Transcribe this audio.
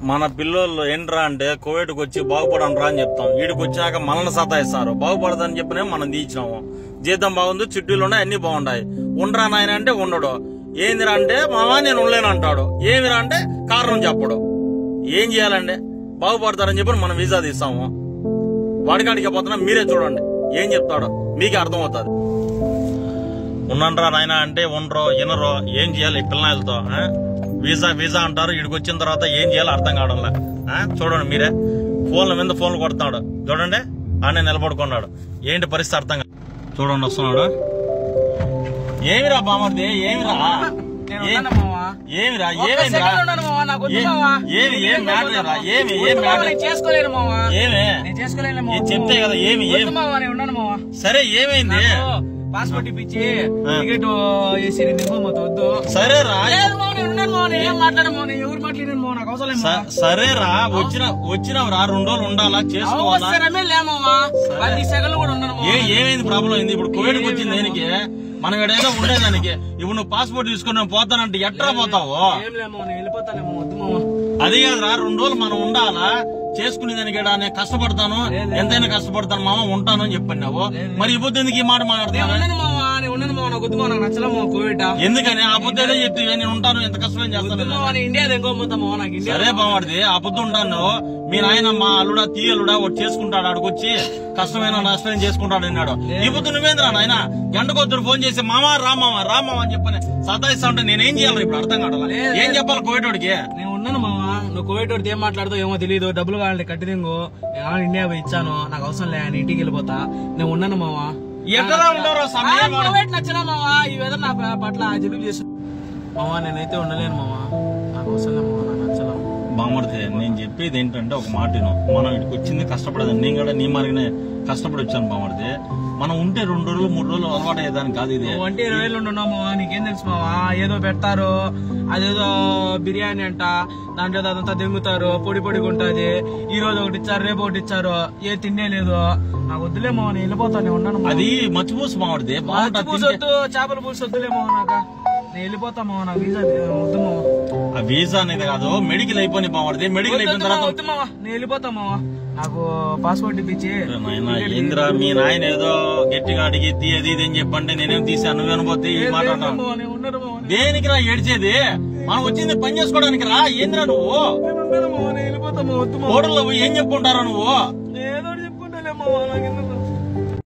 మన పిల్లోళ్ళు ఏంట్రా అంటే కోవిడ్కి వచ్చి బాగుపడను రా అని చెప్తాం. వీడికి వచ్చాక మనల్ని సతాయిస్తారు. బాగుపడదని చెప్పినే మనం తీర్చినాము. జీతం బాగుంది, చుట్టూలు ఉన్నాయి, అన్ని బాగుంటాయి. ఉండరా నాయన అంటే ఉండడు. ఏందిరా అంటే మామా నేను ఉండలేను అంటాడు. ఏమిరా అంటే కారణం చెప్పడు. ఏం చేయాలంటే బాగుపడతారని చెప్పి మనం వీసా తీస్తాము. వాడికాడికి పోతున్నా మీరే చూడండి ఏం చెప్తాడో మీకే అర్థమవుతుంది. ఉన్నరా నాయన అంటే ఉండరో వినరో. ఏం చేయాలి ఈ పిల్లలతో? వీసా వీసా అంటారు. ఇడికి వచ్చిన తర్వాత ఏం చేయాలో అర్థం కావడంలే. చూడండి మీరే, ఫోన్ల మీద ఫోన్లు కొడతాడు. చూడండి ఆనే నిలబడుకున్నాడు. ఏంటి పరిస్థితి అర్థం కాదు. చూడండి వస్తున్నాడు. ఏమిరా బామర్ది? ఏమిరా ఏమిరా ఏమైందిరా? ఏమి ఏం మ్యాటర్? ఏమి ఏం మ్యాటర్? ఏమి చెప్తే కదా. ఏమి ఏమి సరే ఏమైంది? పాస్పోర్ట్ ఇప్పించి టికెట్ వేసి వద్దు. సరేరా ఎవరు మాట్లాడమో నాకు అవసరం. సరేరా వచ్చినవరా 2 రోజులు ఉండాలా చేసుకోవాలా? ఏమైంది ప్రాబ్లం అయింది? ఇప్పుడు కోవిడ్కి వచ్చింది దేనికి? మనం ఏదో ఉండేదానికి. ఇప్పుడు నువ్వు పాస్పోర్ట్ తీసుకుని పోతానంటే ఎట్లా పోతావు? అది కాదురా, 2 రోజులు మనం ఉండాలా చేసుకునేదానికి. నేను కష్టపడతాను, ఎంతైనా కష్టపడతాను మామ, ఉంటాను అని చెప్పన్నావు. మరి ఈ పొద్దు ఎందుకు ఈ మాట మాట్లాడుతున్నావు? ఎందుకని ఆ పొద్దు ఏదో చెప్తే నేను ఉంటాను, ఎంత కష్టమని చేస్తాను. సరే బాగుంది, ఆ పొద్దు ఉంటాను. మీ నాయన మా అల్లుడా తీయలుడా ఒకటి చేసుకుంటాడు, ఆడికొచ్చి కష్టమైన నష్టం చేసుకుంటాడు అన్నాడు. ఈ పొద్దు నువ్వేంద్రా నాయన గంటకొద్దురు ఫోన్ చేసి మామా రామామా రామామా అని చెప్పని సతాయిస్తా ఉంటే నేనేం చేయాలి ఇప్పుడు అర్థం కావట్లా. ఏం చెప్పాలి కోవిడ్కి? నేను ఉన్నాను మామా. నువ్వు కోవిడ్ ఏం మాట్లాడుతావు ఏమో తెలియదు. డబ్బులు కావాలంటే కట్టిదింగు. నేను ఇండియా పోయి ఇచ్చాను, నాకు అవసరం లే, నేను ఇంటికి వెళ్ళిపోతా. నేను ఉన్నాను మామా. నచ్చినా మామా ఈ విధంగా నా పట్ల జలుబు చేసు మామా. నేనైతే ఉండలేను మామా, నాకు అవసరం లే మామా, నాకు నచ్చలా. బామర్ది నేను చెప్పేది ఏంటంటే ఒక మాట మనం ఇక్కడికి వచ్చింది కష్టపడేదాన్ని. నేను కూడా నీ మారినే కష్టపడి వచ్చాను బామర్ది. మనం ఉంటే 2 రోజులు 3 రోజులు అలవాటు అయ్యేదాన్ని కాదు. ఇది అంటే 20 ఏళ్ళు ఉంటున్నాము, నీకేం తెలుసు మావా? ఏదో పెడతారు, అదేదో బిర్యానీ అంట, దాంట్లో అదంతా దెంగుతారు, పొడి పొడిగా ఉంటది. ఈ రోజు ఒకటి ఇచ్చారు, రేపు ఒకటి ఇచ్చారు, ఏ తిండే లేదు. నాకు వద్దులే మావా, నేను వెళ్ళిపోతాను. ఉన్నాను. అది మచ్చిపూసి బాగుంటది. పూసొద్దు, చేపల పులుసు వద్దులే మావా, నాకు నేను వెళ్ళిపోతా మావా. నాకు వీసా వద్దు మావా. ఆ వీసా అనేది కాదు, మెడికల్ అయిపోయి బాగుంటది. మెడికల్ అయిపోయిన తర్వాత వద్దు మావా, నేను వెళ్ళిపోతా మావా. నాకు పాస్పోర్ట్ ఇప్పించి. ఇంద్ర మీ నాయన ఏదో గట్టిగా అడిగి తీయది ఇది అని చెప్పండి, నేనేం తీసాను అనుభూతి ఈ మాట దేనికి రా ఏడ్చేది? మనం వచ్చింది పని చేసుకోవడానికి రా. ఏంద్రా నువ్వు హోటల్లో ఏం చెప్పుకుంటారా నువ్వు? ఏదో చెప్పుకుంటా.